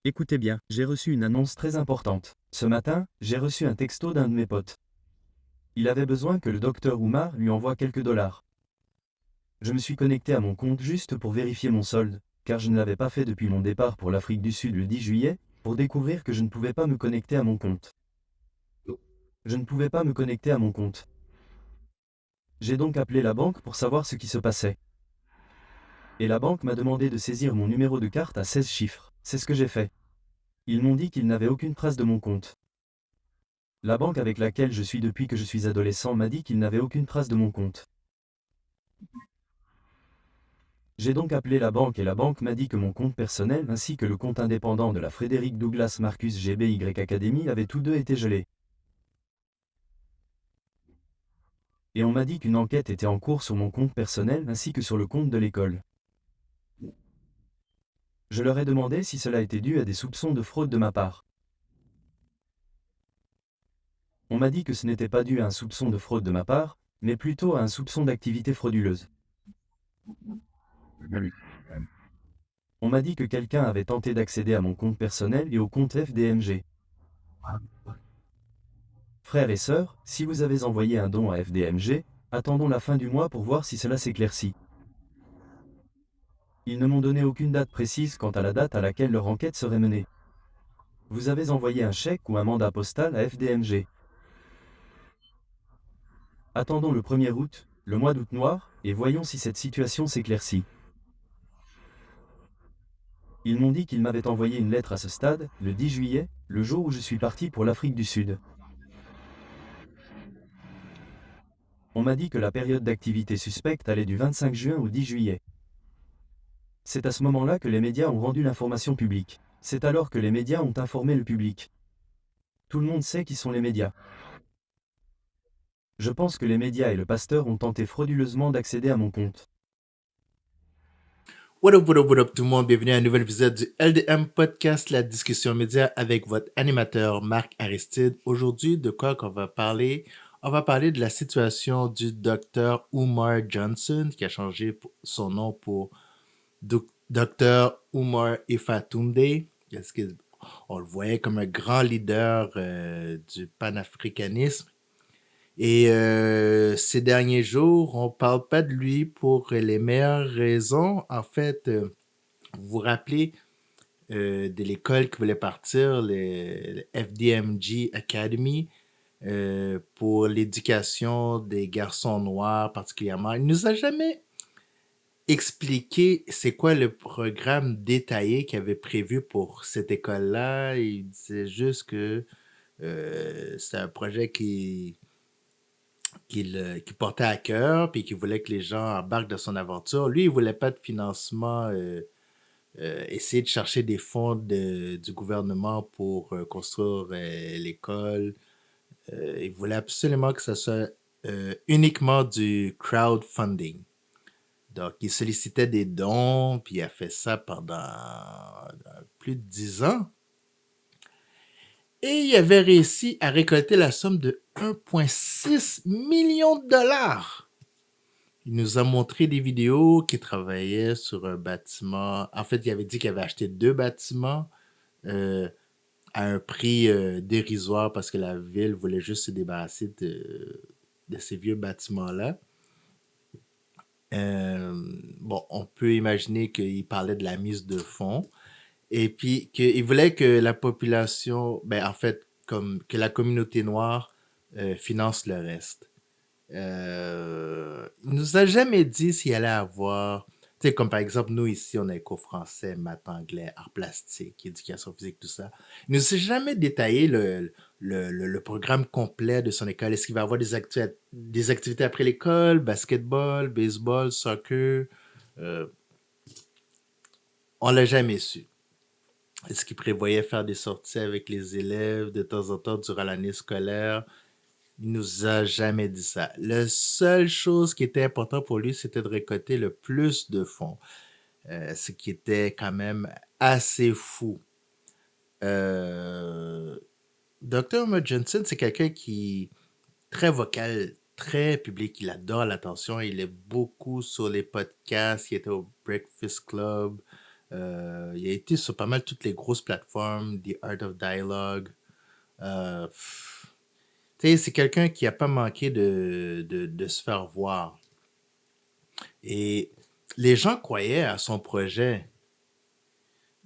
Écoutez bien, j'ai reçu une annonce très importante. Ce matin, j'ai reçu un texto d'un de mes potes. Il avait besoin que le docteur Oumar lui envoie quelques dollars. Je me suis connecté à mon compte juste pour vérifier mon solde, car je ne l'avais pas fait depuis mon départ pour l'Afrique du Sud le 10 juillet, pour découvrir que je ne pouvais pas me connecter à mon compte. Je ne pouvais pas me connecter à mon compte. J'ai donc appelé la banque pour savoir ce qui se passait. Et la banque m'a demandé de saisir mon numéro de carte à 16 chiffres. C'est ce que j'ai fait. Ils m'ont dit qu'ils n'avaient aucune trace de mon compte. La banque avec laquelle je suis depuis que je suis adolescent m'a dit qu'ils n'avaient aucune trace de mon compte. J'ai donc appelé la banque et la banque m'a dit que mon compte personnel ainsi que le compte indépendant de la Frédéric Douglas Marcus GBY Academy avaient tous deux été gelés. Et on m'a dit qu'une enquête était en cours sur mon compte personnel ainsi que sur le compte de l'école. Je leur ai demandé si cela était dû à des soupçons de fraude de ma part. On m'a dit que ce n'était pas dû à un soupçon de fraude de ma part, mais plutôt à un soupçon d'activité frauduleuse. On m'a dit que quelqu'un avait tenté d'accéder à mon compte personnel et au compte FDMG. Frères et sœurs, si vous avez envoyé un don à FDMG, attendons la fin du mois pour voir si cela s'éclaircit. Ils ne m'ont donné aucune date précise quant à la date à laquelle leur enquête serait menée. Vous avez envoyé un chèque ou un mandat postal à FDMG. Attendons le 1er août, le mois d'août noir, et voyons si cette situation s'éclaircit. Ils m'ont dit qu'ils m'avaient envoyé une lettre à ce stade, le 10 juillet, le jour où je suis parti pour l'Afrique du Sud. On m'a dit que la période d'activité suspecte allait du 25 juin au 10 juillet. C'est à ce moment-là que les médias ont rendu l'information publique. C'est alors que les médias ont informé le public. Tout le monde sait qui sont les médias. Je pense que les médias et le pasteur ont tenté frauduleusement d'accéder à mon compte. What up tout le monde, bienvenue à un nouvel épisode du LDM Podcast, la discussion média avec votre animateur Marc Aristide. Aujourd'hui, de quoi qu'on va parler? On va parler de la situation du docteur Umar Johnson, qui a changé son nom pour docteur Umar Ifatunde. On le voyait comme un grand leader du panafricanisme. Et ces derniers jours, on parle pas de lui pour les meilleures raisons. En fait, vous vous rappelez de l'école qui voulait partir, le FDMG Academy, pour l'éducation des garçons noirs particulièrement. Il nous a jamais expliqué c'est quoi le programme détaillé qu'il avait prévu pour cette école-là. Il disait juste que c'est un projet qui portait à cœur, puis qui voulait que les gens embarquent dans son aventure. Lui, il voulait pas de financement, essayer de chercher des fonds du gouvernement pour construire l'école. Il voulait absolument que ça soit uniquement du crowdfunding. Donc, il sollicitait des dons, puis il a fait ça pendant plus de 10 ans. Et il avait réussi à récolter la somme de 1,6 million de dollars. Il nous a montré des vidéos qu'il travaillait sur un bâtiment. En fait, il avait dit qu'il avait acheté 2 bâtiments euh, à un prix dérisoire parce que la ville voulait juste se débarrasser de ces vieux bâtiments-là. Bon, on peut imaginer qu'il parlait de la mise de fonds et puis qu'il voulait que la population, ben en fait, comme que la communauté noire finance le reste. Il nous a jamais dit s'il allait avoir, tu sais, comme par exemple, nous ici, on a cours français, maths, anglais, arts plastiques, éducation physique, tout ça. Il nous a jamais détaillé le programme complet de son école. Est-ce qu'il va avoir des activités après l'école, basketball, baseball, soccer? Euh, on l'a jamais su. Est-ce qu'il prévoyait faire des sorties avec les élèves de temps en temps durant l'année scolaire? Il nous a jamais dit ça. La seule chose qui était important pour lui, c'était de récolter le plus de fonds. Ce qui était quand même assez fou. Dr. Umar Johnson, c'est quelqu'un qui est très vocal, très public. Il adore l'attention. Il est beaucoup sur les podcasts. Il était au Breakfast Club. Il a été sur pas mal toutes les grosses plateformes, The Art of Dialogue. Euh, pff, Tu sais, c'est quelqu'un qui a pas manqué de se faire voir. Et les gens croyaient à son projet,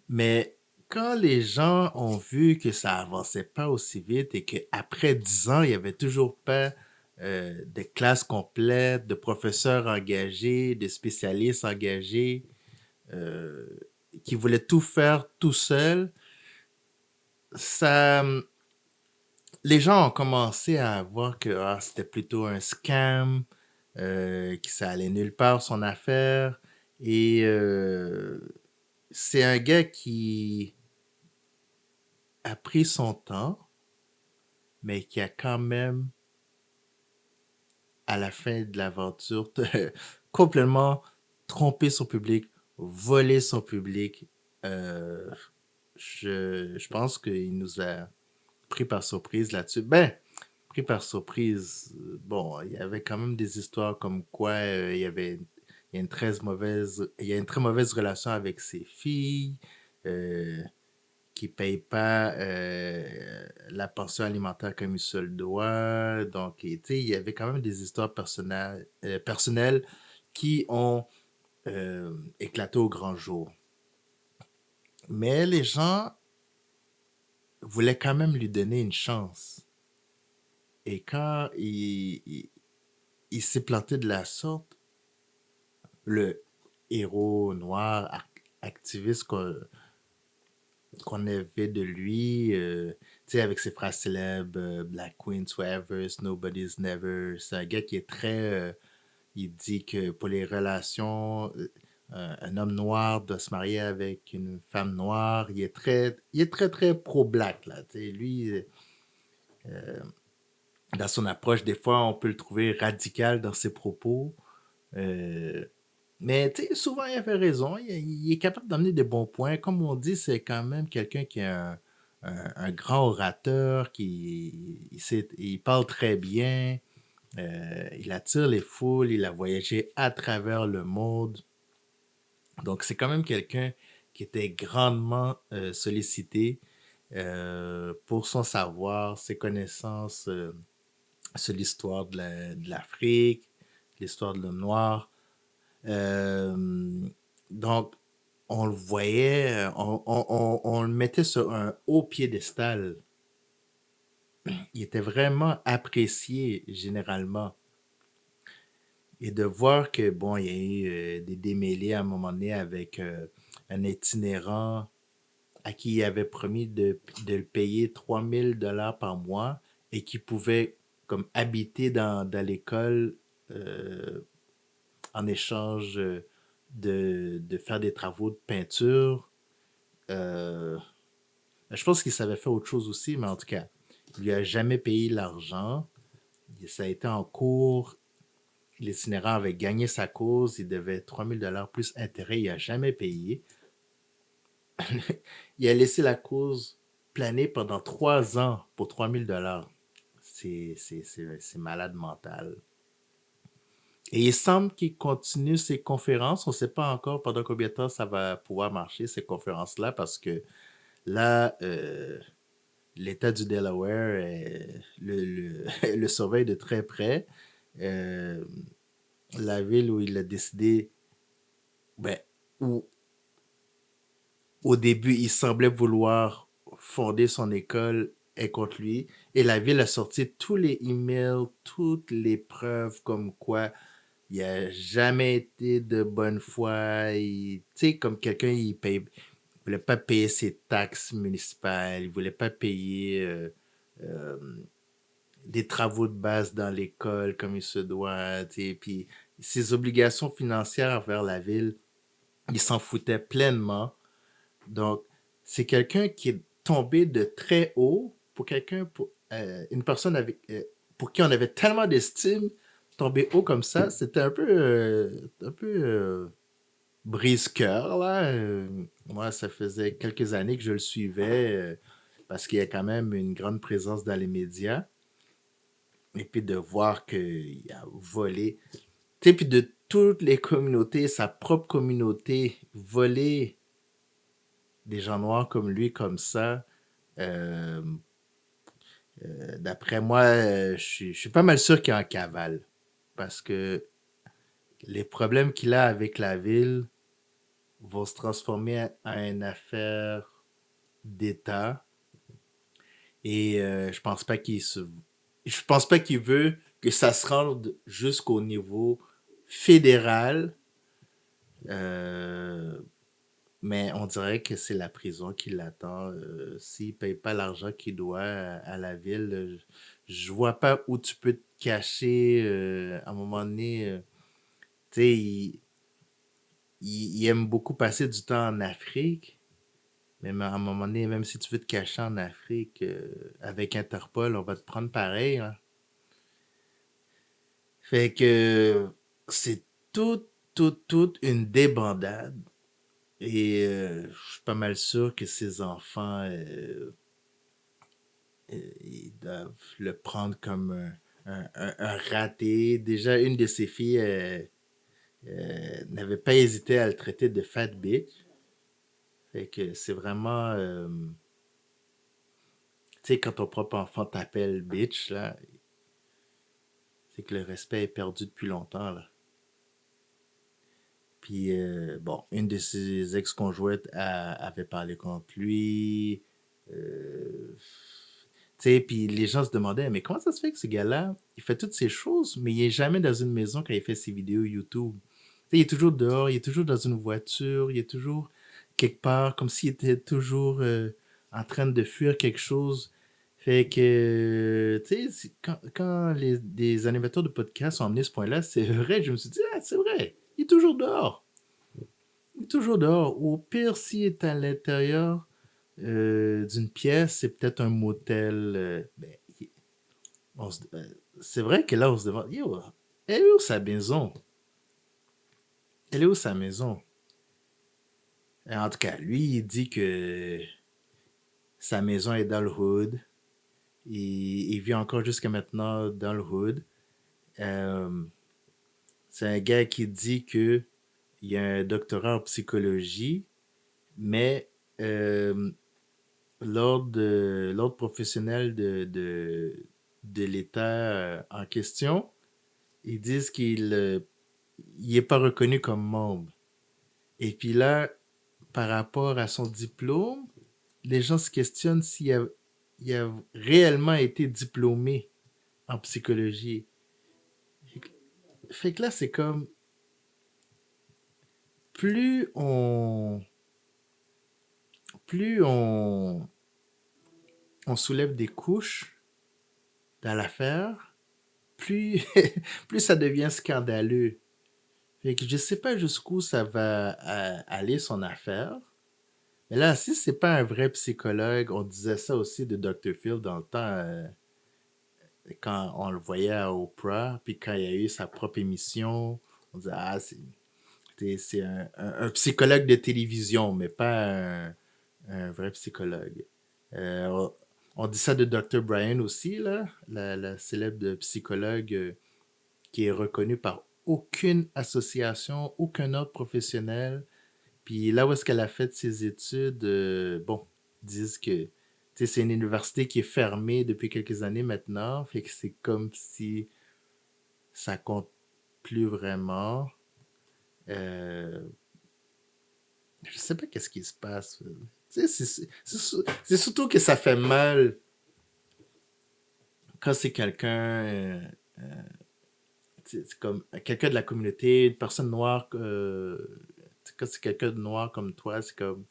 mais quand les gens ont vu que ça avançait pas aussi vite et qu'après 10 ans, il y avait toujours pas de classes complètes, de professeurs engagés, de spécialistes engagés, euh, qui voulaient tout faire tout seul, ça, les gens ont commencé à voir que c'était plutôt un scam, que ça allait nulle part son affaire. Et c'est un gars qui a pris son temps, mais qui a quand même, à la fin de l'aventure, complètement trompé son public, volé son public. Euh, je pense qu'il nous a pris par surprise là-dessus. Ben, pris par surprise. Bon, il y avait quand même des histoires comme quoi il y a il y a une très mauvaise relation avec ses filles, euh, qui ne payent pas la pension alimentaire comme il se le doit. Donc, tu sais, il y avait quand même des histoires personnelles qui ont éclaté au grand jour. Mais les gens voulaient quand même lui donner une chance. Et quand il s'est planté de la sorte, le héros noir activiste qu'on avait de lui, tu sais, avec ses phrases célèbres, Black Queens forever, Nobody's never. C'est un gars qui est très. Il dit que pour les relations, un homme noir doit se marier avec une femme noire. Il est très, très pro-black, là. Tu sais, lui, dans son approche, des fois, on peut le trouver radical dans ses propos. Euh, Mais tu sais, souvent, il avait raison. Il est capable d'amener des bons points. Comme on dit, c'est quand même quelqu'un qui est un grand orateur, il parle très bien, il attire les foules, il a voyagé à travers le monde. Donc, c'est quand même quelqu'un qui était grandement sollicité pour son savoir, ses connaissances sur l'histoire de l'Afrique, l'histoire de l'homme noir. Euh, donc, on le voyait, on le mettait sur un haut piédestal. Il était vraiment apprécié généralement. Et de voir que, bon, il y a eu des démêlés à un moment donné avec un itinérant à qui il avait promis de le payer 3000 $ par mois et qui pouvait comme habiter dans l'école euh, en échange de faire des travaux de peinture. Euh, je pense qu'il savait faire autre chose aussi, mais en tout cas, il lui a jamais payé l'argent. Ça a été en cours. L'itinérant avait gagné sa cause. Il devait 3000 $ plus intérêt. Il n'a jamais payé. Il a laissé la cause planer pendant 3 ans pour 3000 $. C'est malade mental. Et il semble qu'il continue ses conférences. On ne sait pas encore pendant combien de temps ça va pouvoir marcher, ces conférences-là, parce que là, l'État du Delaware le surveille de très près. Euh, la ville où il a décidé, ben, où au début il semblait vouloir fonder son école est contre lui. Et la ville a sorti tous les emails, toutes les preuves comme quoi il n'a jamais été de bonne foi. Tu sais, comme quelqu'un, voulait pas payer ses taxes municipales, il voulait pas payer euh, des travaux de base dans l'école comme il se doit, tu sais, puis ses obligations financières envers la ville, il s'en foutait pleinement. Donc, c'est quelqu'un qui est tombé de très haut pour une personne pour qui on avait tellement d'estime, tomber haut comme ça, c'était un peu brise-cœur, là. Moi, ça faisait quelques années que je le suivais parce qu'il y a quand même une grande présence dans les médias. Et puis de voir qu'il a volé. Tu sais, puis de toutes les communautés, sa propre communauté, volé. des gens noirs comme lui, comme ça, euh, d'après moi, je suis pas mal sûr qu'il est en cavale. Parce que les problèmes qu'il a avec la ville vont se transformer en une affaire d'État. Et je pense pas qu'il veut que ça se rende jusqu'au niveau fédéral. Euh, mais on dirait que c'est la prison qui l'attend. S'il paye pas l'argent qu'il doit à la ville, je vois pas où tu peux te cacher. À un moment donné, tu sais, il aime beaucoup passer du temps en Afrique. Mais à un moment donné, même si tu veux te cacher en Afrique, avec Interpol, on va te prendre pareil, hein. Fait que c'est toute une débandade. Et je suis pas mal sûr que ses enfants, ils doivent le prendre comme un raté. Déjà, une de ses filles n'avait pas hésité à le traiter de fat bitch. Fait que c'est vraiment, tu sais, quand ton propre enfant t'appelle bitch, là, c'est que le respect est perdu depuis longtemps, là. Puis, bon, une de ses ex-conjointes avait parlé contre lui. Euh, Tu sais, puis les gens se demandaient, mais comment ça se fait que ce gars-là, il fait toutes ces choses, mais il est jamais dans une maison quand il fait ses vidéos YouTube. Tu sais, il est toujours dehors, il est toujours dans une voiture, il est toujours quelque part, comme s'il était toujours en train de fuir quelque chose. Fait que, tu sais, quand des animateurs de podcast ont amené ce point-là, c'est vrai, je me suis dit, ah, c'est vrai, il est toujours dehors. Il est toujours dehors. Au pire, s'il est à l'intérieur d'une pièce, c'est peut-être un motel. Ben, on se- euh, c'est vrai que là, on se demande, yo, elle est où sa maison? Elle est où sa maison? Et en tout cas, lui, il dit que sa maison est dans le hood. Il vit encore jusqu'à maintenant dans le hood. Euh, c'est un gars qui dit que il a un doctorat en psychologie, mais euh, l'ordre professionnel de l'État en question, ils disent qu'il il est pas reconnu comme membre. Et puis là, par rapport à son diplôme, les gens se questionnent il a réellement été diplômé en psychologie. Fait que là, c'est comme plus on plus on soulève des couches dans l'affaire, plus plus ça devient scandaleux. Fait que je sais pas jusqu'où ça va aller son affaire. Mais là, si c'est pas un vrai psychologue, on disait ça aussi de Dr. Phil dans le temps, quand on le voyait à Oprah, puis quand il a eu sa propre émission, on disait, ah, c'est un psychologue de télévision, mais pas un vrai psychologue. On dit ça de Dr. Brian aussi, là, la célèbre psychologue qui est reconnue par aucune association, aucun autre professionnel. Puis là où est-ce qu'elle a fait ses études, bon, ils disent que c'est une université qui est fermée depuis quelques années maintenant, fait que c'est comme si ça compte plus vraiment. Euh, je sais pas qu'est-ce qui se passe. C'est surtout que ça fait mal quand c'est quelqu'un, c'est comme quelqu'un de la communauté, une personne noire, quand c'est quelqu'un de noir comme toi, c'est comme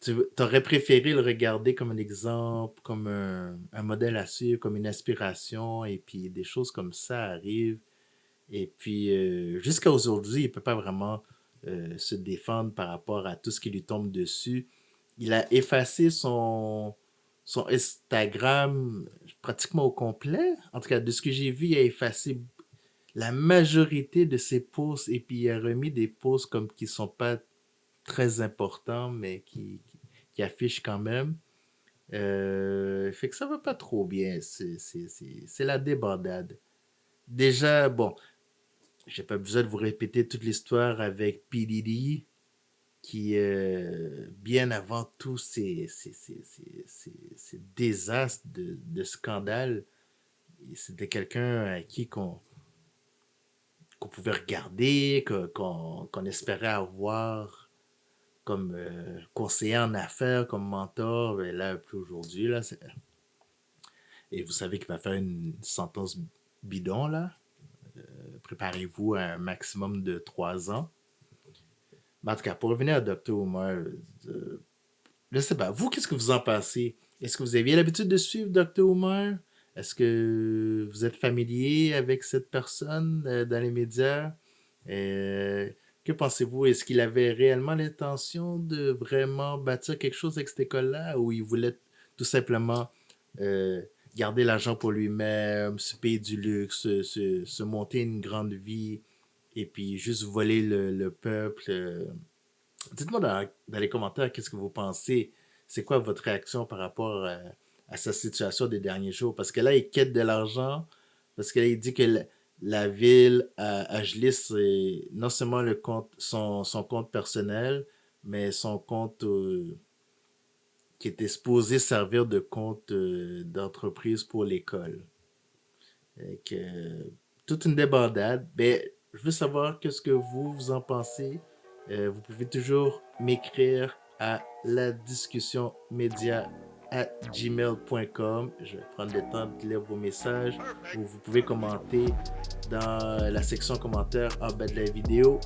tu aurais préféré le regarder comme un exemple, comme un modèle à suivre, comme une inspiration, et puis des choses comme ça arrivent. Et puis, jusqu'à aujourd'hui, il ne peut pas vraiment se défendre par rapport à tout ce qui lui tombe dessus. Il a effacé son Instagram pratiquement au complet. En tout cas, de ce que j'ai vu, il a effacé la majorité de ses posts et puis il a remis des posts comme qui sont pas très importants, mais qui affichent quand même. Fait que ça va pas trop bien. C'est la débandade. Déjà, bon, j'ai pas besoin de vous répéter toute l'histoire avec P. Diddy, qui, bien avant tous ces désastres de scandales, c'était quelqu'un à qui qu'on pouvait regarder, qu'on espérait avoir comme conseiller en affaires, comme mentor. Mais là, plus aujourd'hui, là. Et vous savez qu'il va faire une sentence bidon, là. Préparez-vous à un maximum de 3 ans. Mais en tout cas, pour revenir à Dr. Umar, je ne sais pas, vous, qu'est-ce que vous en pensez? Est-ce que vous aviez l'habitude de suivre Dr. Umar? Est-ce que vous êtes familier avec cette personne dans les médias? Euh, que pensez-vous? Est-ce qu'il avait réellement l'intention de vraiment bâtir quelque chose avec cette école-là ou il voulait tout simplement euh, garder l'argent pour lui-même, se payer du luxe, se monter une grande vie et puis juste voler le peuple? Dites-moi dans les commentaires qu'est-ce que vous pensez. C'est quoi votre réaction par rapport à sa situation des derniers jours? Parce que là, il quête de l'argent, parce que là, il dit que la ville à Ajlis, c'est non seulement le compte, son compte personnel, mais son compte qui était supposé servir de compte d'entreprise pour l'école. Toute une débandade. Ben, je veux savoir qu'est-ce que vous en pensez. Vous pouvez toujours m'écrire à la discussion média à gmail.com. Je vais prendre le temps de lire vos messages ou vous pouvez commenter dans la section commentaires en bas de la vidéo.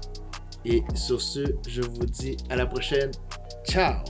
Et sur ce, je vous dis à la prochaine. Ciao!